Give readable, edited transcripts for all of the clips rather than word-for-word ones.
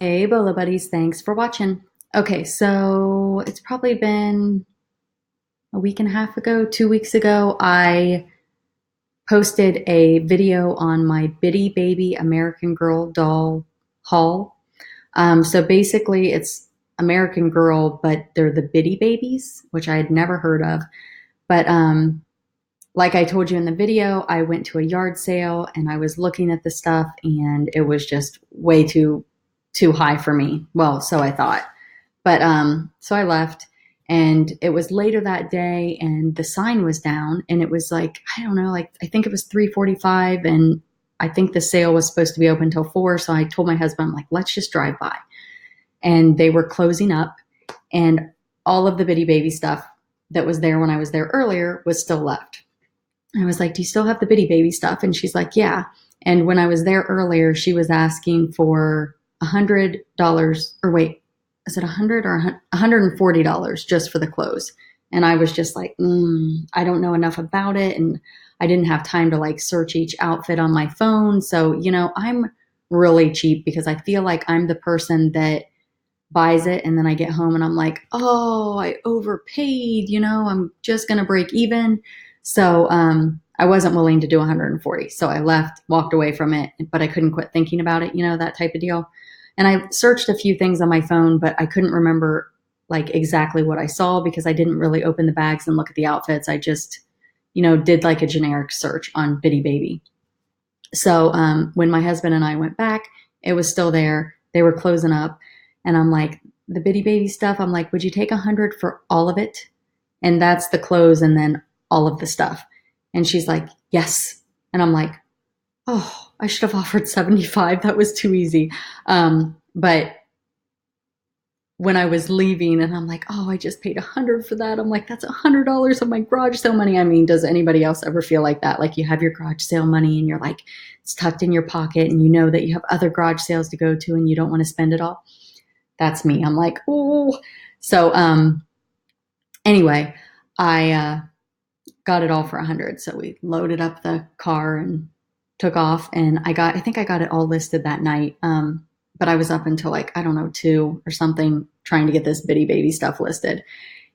Hey, Bolo buddies, thanks for watching. Okay, so it's probably been a week and a half ago, 2 weeks ago, I posted a video on my Bitty Baby American Girl doll haul. So basically, it's American Girl, but they're the Bitty Babies, which I had never heard of. But like I told you in the video, I went to a yard sale and I was looking at the stuff, and it was just way too high for me. Well, so I thought. But so I left, and it was later that day, and the sign was down, and it was like, I don't know, like I think it was 3:45, and I think the sale was supposed to be open till 4. So I told my husband, I'm like, let's just drive by. And they were closing up, and all of the Bitty Baby stuff that was there when I was there earlier was still left. I was like, do you still have the Bitty Baby stuff? And she's like, yeah. And when I was there earlier, she was asking for $100, or wait, is it 100 or $140 just for the clothes? And I was just like, I don't know enough about it. And I didn't have time to like search each outfit on my phone. So, I'm really cheap because I feel like I'm the person that buys it and then I get home and I'm like, oh, I overpaid, I'm just going to break even. So I wasn't willing to do 140. So I left, walked away from it, but I couldn't quit thinking about it, that type of deal. And I searched a few things on my phone, but I couldn't remember like exactly what I saw because I didn't really open the bags and look at the outfits. I just, did like a generic search on Bitty Baby. So when my husband and I went back, it was still there. They were closing up. And I'm like, the Bitty Baby stuff, I'm like, would you take 100 for all of it? And that's the clothes and then all of the stuff. And she's like, yes. And I'm like, oh, I should have offered 75. That was too easy. But when I was leaving and I'm like, oh, I just paid 100 for that. I'm like, that's $100 of my garage sale money. I mean, does anybody else ever feel like that? Like you have your garage sale money and you're like, it's tucked in your pocket and you know that you have other garage sales to go to and you don't want to spend it all. That's me. I'm like, oh. So anyway, I got it all for 100. So we loaded up the car and took off, and I think I got it all listed that night. But I was up until like, I don't know, 2 or something trying to get this Bitty Baby stuff listed.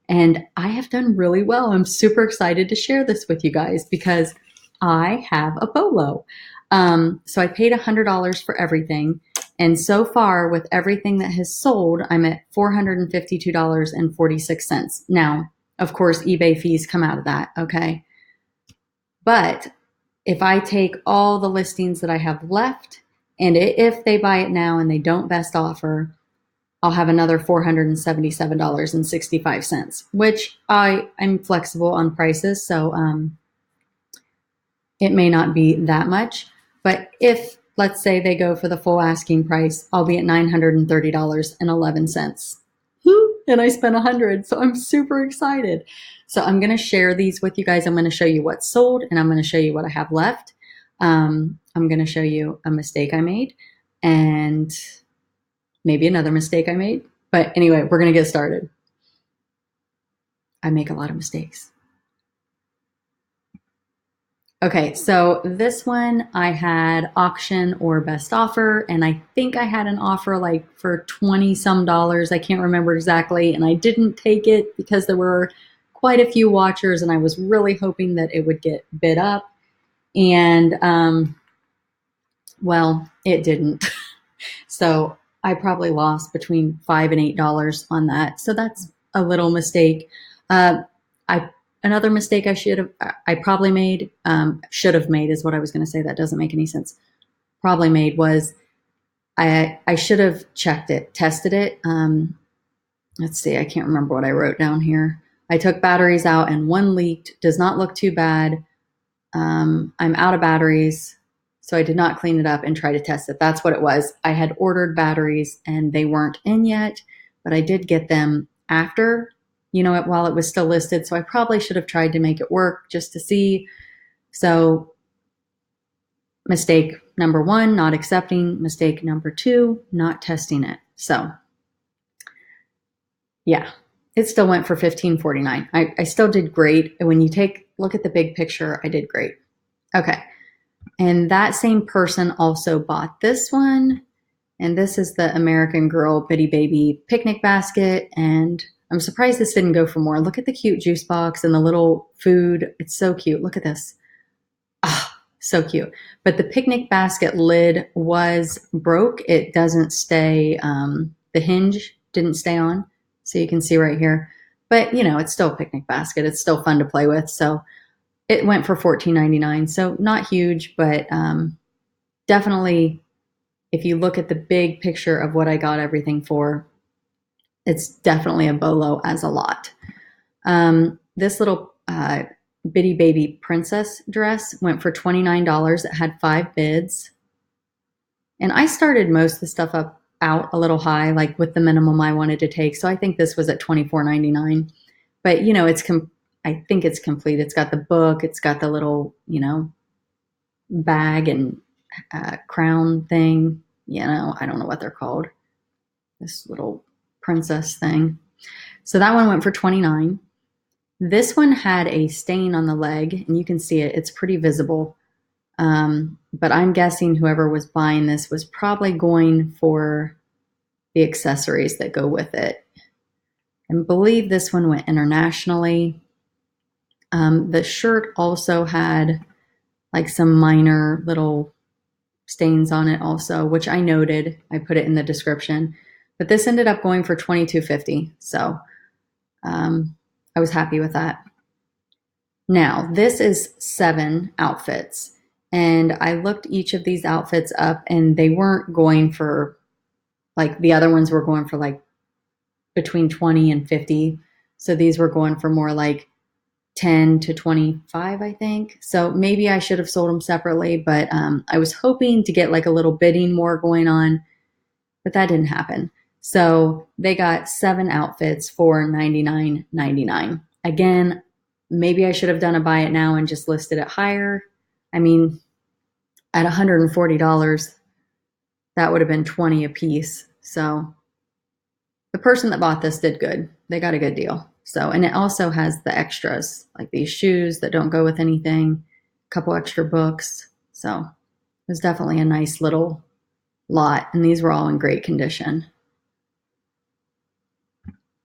And I have done really well. I'm super excited to share this with you guys because I have a BOLO. So I paid $100 for everything. And so far, with everything that has sold, I'm at $452.46. Now, of course, eBay fees come out of that, okay? But if I take all the listings that I have left, and if they buy it now and they don't best offer, I'll have another $477.65, which I'm flexible on prices, so it may not be that much. But if, let's say, they go for the full asking price, I'll be at $930.11. And I spent 100, so I'm super excited. So I'm going to share these with you guys. I'm going to show you what's sold, and I'm going to show you what I have left. I'm going to show you a mistake I made, and maybe another mistake I made. But anyway, we're going to get started. I make a lot of mistakes. Okay, so this one I had auction or best offer, and I think I had an offer like for 20 some dollars. I can't remember exactly, and I didn't take it because there were quite a few watchers, and I was really hoping that it would get bid up. And well, it didn't. So I probably lost between $5 and $8 on that. So that's a little mistake. Another mistake I probably made, should have made is what I was going to say. That doesn't make any sense. Probably made was I should have checked it, tested it. Let's see, I can't remember what I wrote down here. I took batteries out and one leaked. Does not look too bad. I'm out of batteries, so I did not clean it up and try to test it. That's what it was. I had ordered batteries and they weren't in yet, but I did get them after, while it was still listed. So I probably should have tried to make it work just to see. So mistake number 1, not accepting. Mistake number 2, not testing it. So yeah, it still went for $15.49. I still did great. When you look at the big picture, I did great. Okay. And that same person also bought this one. And this is the American Girl Bitty Baby picnic basket. And I'm surprised this didn't go for more. Look at the cute juice box and the little food. It's so cute. Look at this. Ah, so cute. But the picnic basket lid was broke. It doesn't stay, the hinge didn't stay on. So you can see right here. But, you know, it's still a picnic basket. It's still fun to play with. So it went for $14.99. So not huge, but definitely, if you look at the big picture of what I got everything for, it's definitely a BOLO as a lot. This little bitty baby princess dress went for $29. It had 5 bids. And I started most of the stuff out a little high, like with the minimum I wanted to take. So I think this was at $24.99. But, you know, I think it's complete. It's got the book. It's got the little, you know, bag and crown thing. You know, I don't know what they're called. This little princess thing. So that one went for $29. This one had a stain on the leg, and you can see it. It's pretty visible. But I'm guessing whoever was buying this was probably going for the accessories that go with it. And believe this one went internationally. The shirt also had like some minor little stains on it also, which I noted. I put it in the description. But this ended up going for $22.50. So I was happy with that. Now, this is 7 outfits. And I looked each of these outfits up, and they weren't going for, like, the other ones were going for like between 20 and 50. So these were going for more like 10 to 25, I think. So maybe I should have sold them separately, but I was hoping to get like a little bidding more going on, but that didn't happen. So they got 7 outfits for $99.99. Again, maybe I should have done a buy it now and just listed it higher. I mean, at $140, that would have been 20 a piece. So the person that bought this did good. They got a good deal. So, and it also has the extras, like these shoes that don't go with anything, a couple extra books. So it was definitely a nice little lot, and these were all in great condition.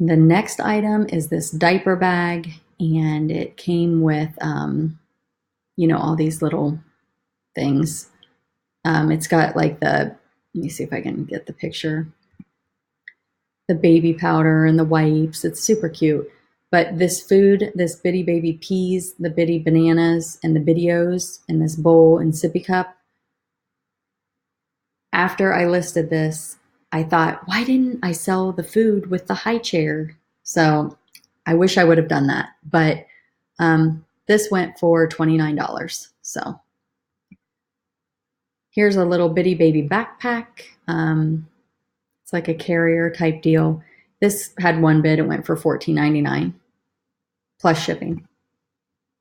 The next item is this diaper bag, and it came with, you know, all these little things. It's got like let me see if I can get the picture, the baby powder and the wipes. It's super cute. But this food, this bitty baby peas, the bitty bananas, and the Biddios, and this bowl and sippy cup, after I listed this, I thought, why didn't I sell the food with the high chair? So I wish I would have done that. But this went for $29. So here's a little bitty baby backpack. It's like a carrier type deal. This had 1 bid. It went for $14.99 plus shipping.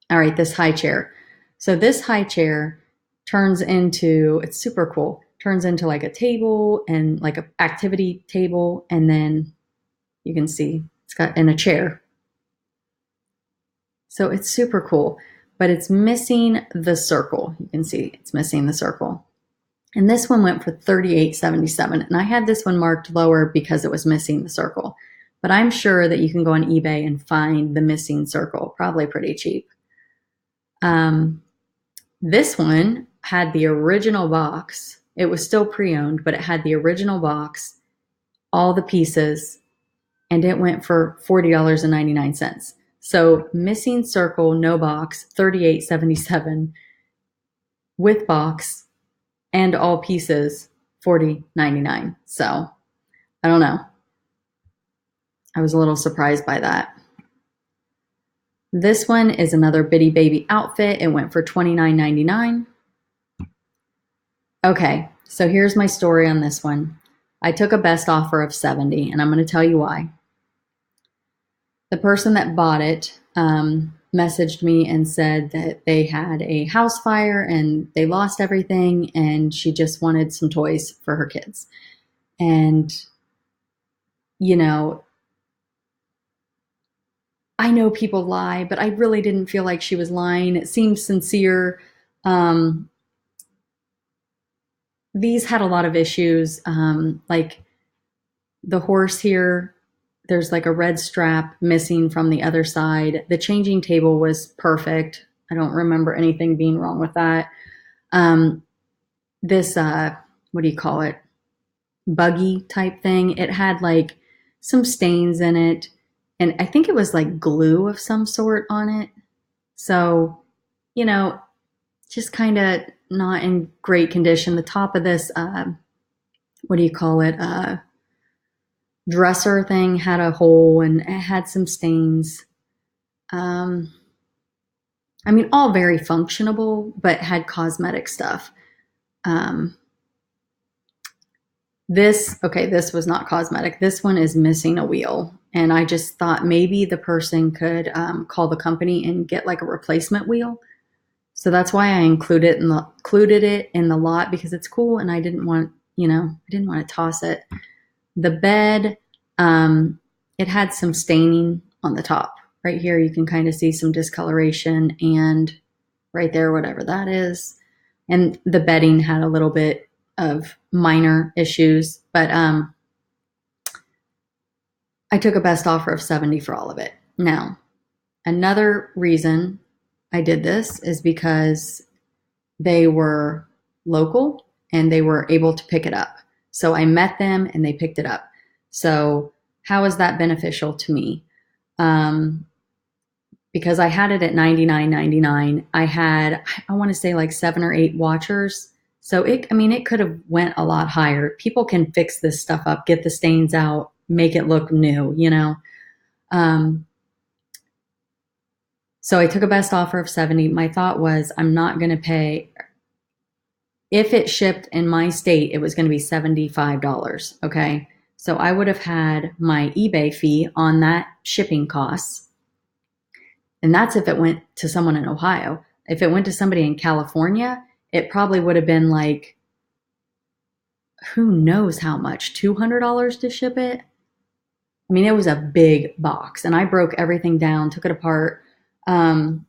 All right, this high chair. So this high chair turns into, it's super cool, turns into like a table and like an activity table. And then you can see it's got in a chair. So it's super cool, but it's missing the circle. You can see it's missing the circle. And this one went for $38.77. And I had this one marked lower because it was missing the circle. But I'm sure that you can go on eBay and find the missing circle, probably pretty cheap. This one had the original box. It was still pre-owned, but it had the original box, all the pieces, and it went for $40.99. So missing circle, no box, $38.77, with box and all pieces, $40.99. So I don't know. I was a little surprised by that. This one is another bitty baby outfit. It went for $29.99. Okay, so here's my story on this one. I took a best offer of $70, and I'm going to tell you why. The person that bought it messaged me and said that they had a house fire and they lost everything, and she just wanted some toys for her kids. And, you know, I know people lie, but I really didn't feel like she was lying. It seemed sincere. these had a lot of issues. Like the horse here, there's like a red strap missing from the other side. The changing table was perfect. I don't remember anything being wrong with that. Um, this, what do you call it? Buggy type thing. It had like some stains in it. And I think it was like glue of some sort on it. So, you know, just kind of not in great condition. The top of this, what do you call it? Dresser thing had a hole and it had some stains. Um, I mean, all very functionable, but had cosmetic stuff. Um, this was not cosmetic. This one is missing a wheel. And I just thought maybe the person could call the company and get like a replacement wheel. So that's why I included it in the lot because it's cool and I didn't want, I didn't want to toss it. The bed, it had some staining on the top. Right here, you can kind of see some discoloration, and right there, whatever that is. And the bedding had a little bit of minor issues, but I took a best offer of 70 for all of it. Now, another reason I did this is because they were local and they were able to pick it up. So I met them and they picked it up. So how is that beneficial to me? Because I had it at $99.99. I had, I want to say like 7 or 8 watchers. So it could have went a lot higher. People can fix this stuff up, get the stains out, make it look new, So I took a best offer of 70. My thought was I'm not going to pay. If it shipped in my state, it was going to be $75. Okay. So I would have had my eBay fee on that shipping costs. And that's if it went to someone in Ohio. If it went to somebody in California, it probably would have been like, who knows how much, $200 to ship it? I mean, it was a big box and I broke everything down, took it apart. So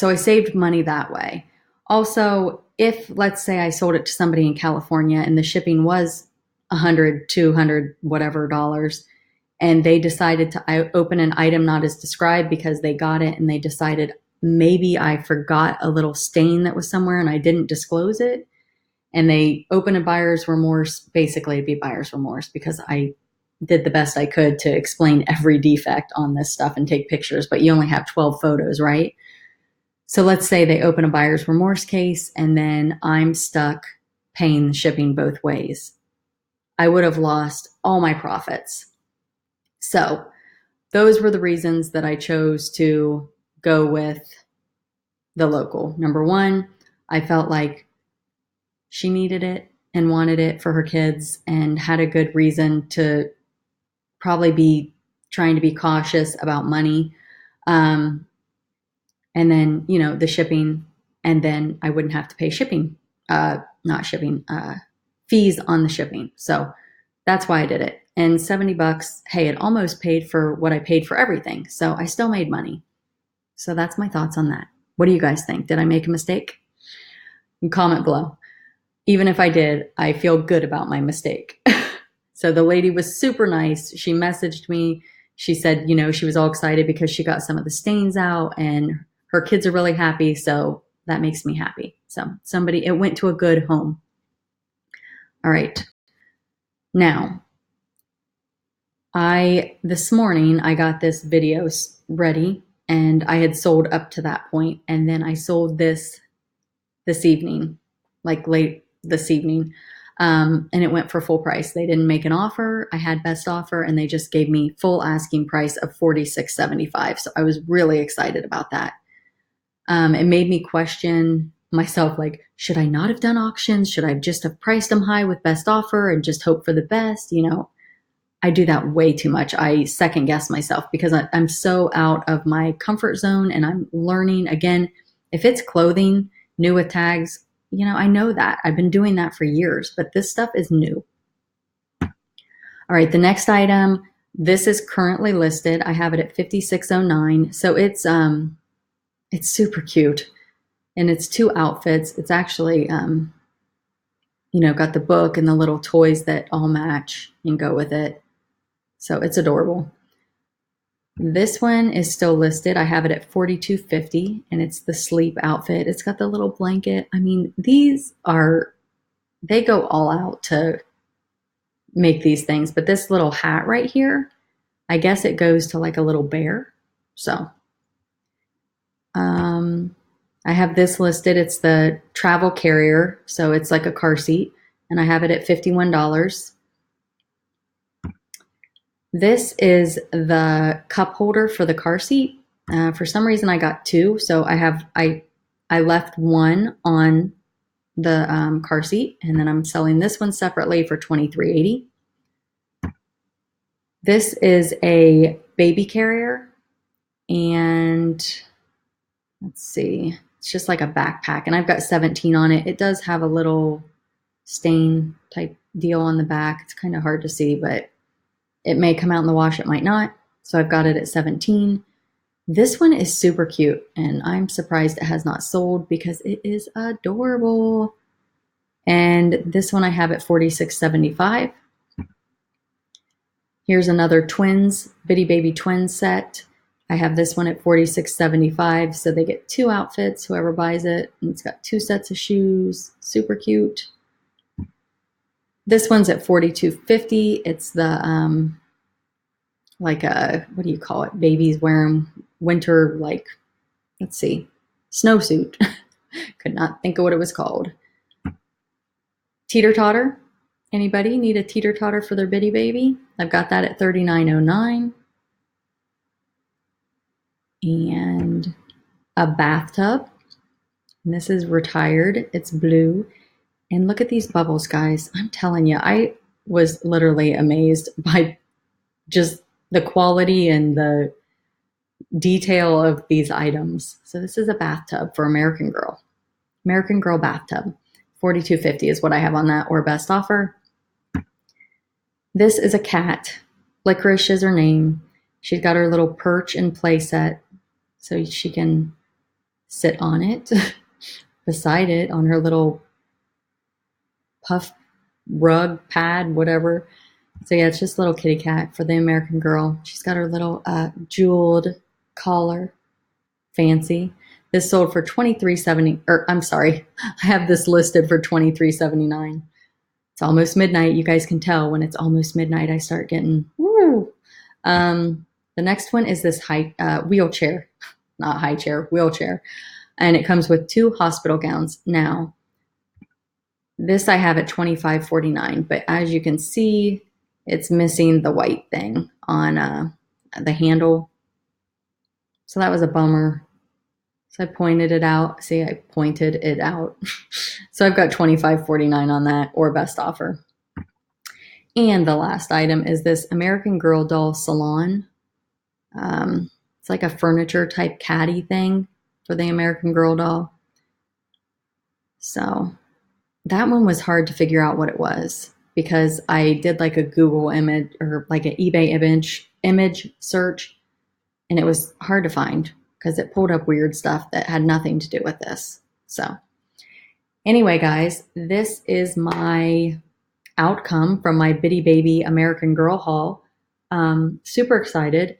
I saved money that way. Also, if let's say I sold it to somebody in California and the shipping was 100, 200, whatever dollars, and they decided to open an item not as described because they got it and they decided maybe I forgot a little stain that was somewhere and I didn't disclose it, and they open a buyer's remorse, basically it'd be buyer's remorse because I did the best I could to explain every defect on this stuff and take pictures, but you only have 12 photos, right? So let's say they open a buyer's remorse case and then I'm stuck paying the shipping both ways. I would have lost all my profits. So those were the reasons that I chose to go with the local. Number one, I felt like she needed it and wanted it for her kids and had a good reason to probably be trying to be cautious about money. And then, the shipping, and then I wouldn't have to pay fees on the shipping. So that's why I did it. And $70, hey, it almost paid for what I paid for everything. So I still made money. So that's my thoughts on that. What do you guys think? Did I make a mistake? Comment below. Even if I did, I feel good about my mistake. So the lady was super nice. She messaged me. She said, she was all excited because she got some of the stains out and her kids are really happy. So that makes me happy. So it went to a good home. All right. Now, this morning, I got this video ready and I had sold up to that point. And then I sold this evening, like late this evening. And it went for full price. They didn't make an offer. I had best offer and they just gave me full asking price of $46.75. So I was really excited about that. It made me question myself, like, should I not have done auctions? Should I just have priced them high with best offer and just hope for the best? I do that way too much. I second guess myself because I'm so out of my comfort zone and I'm learning. Again, if it's clothing, new with tags, I know that. I've been doing that for years, but this stuff is new. All right, the next item, this is currently listed. I have it at $56.09. So it's super cute. And it's 2 outfits. It's actually you know, got the book and the little toys that all match and go with it. So it's adorable. This one is still listed. I have it at $42.50 and it's the sleep outfit. It's got the little blanket. I mean, they go all out to make these things, but this little hat right here, I guess it goes to like a little bear. So, I have this listed. It's the travel carrier. So it's like a car seat and I have it at $51. This is the cup holder for the car seat. For some reason, I got two, so I left one on the car seat, and then I'm selling this one separately for $23.80. This is a baby carrier, and let's see, it's just like a backpack, and I've got 17 on it. It does have a little stain type deal on the back. It's kind of hard to see, but it may come out in the wash, it might not. So I've got it at 17. This one is super cute, and I'm surprised it has not sold because it is adorable. And this one I have at $46.75. Here's another twins, Bitty Baby twins set. I have this one at $46.75, so they get two outfits, whoever buys it. And it's got two sets of shoes, super cute. This one's at $42.50. It's the like a, what do you call it? Babies wear them winter, like, let's see, snowsuit. Could not think of what it was called. Teeter totter. Anybody need a teeter totter for their bitty baby? I've got that at $39.09. And a bathtub. And this is retired. It's blue. And look at these bubbles, guys. I'm telling you, I was literally amazed by just the quality and the detail of these items. So this is a bathtub for American Girl. American Girl bathtub. $42.50 is what I have on that, or best offer. This is a cat. Licorice is her name. She's got her little perch and play set, so she can sit on it, beside it, on her little puff rug pad, whatever. So yeah, it's just a little kitty cat for the American Girl. She's got her little jeweled collar. Fancy. This sold for $23.70, or I'm sorry, I have this listed for $23.79. It's almost midnight. You guys can tell when it's almost midnight, I start getting, woo. The next one is this wheelchair, not high chair, wheelchair. And it comes with two hospital gowns. Now, this I have at $25.49, but as you can see, it's missing the white thing on the handle. So that was a bummer. So I pointed it out. See, I pointed it out. So I've got $25.49 on that, or best offer. And the last item is this American Girl doll salon. It's like a furniture type caddy thing for the American Girl doll. So that one was hard to figure out what it was because I did like a Google image or like an eBay image search, and it was hard to find because it pulled up weird stuff that had nothing to do with this. So anyway, guys, this is my outcome from my Bitty Baby American Girl haul. Super excited.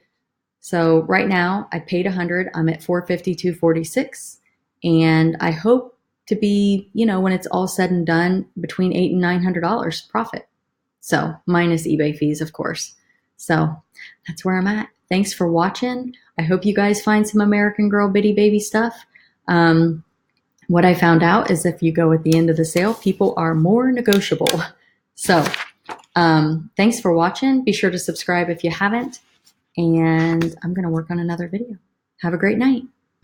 So right now I paid $100. I'm at $452.46, and I hope to be, you know, when it's all said and done, between $800 and $900 profit. So minus eBay fees, of course. So that's where I'm at. Thanks for watching. I hope you guys find some American Girl Bitty Baby stuff. What I found out is if you go at the end of the sale, people are more negotiable. So thanks for watching. Be sure to subscribe if you haven't. And I'm going to work on another video. Have a great night.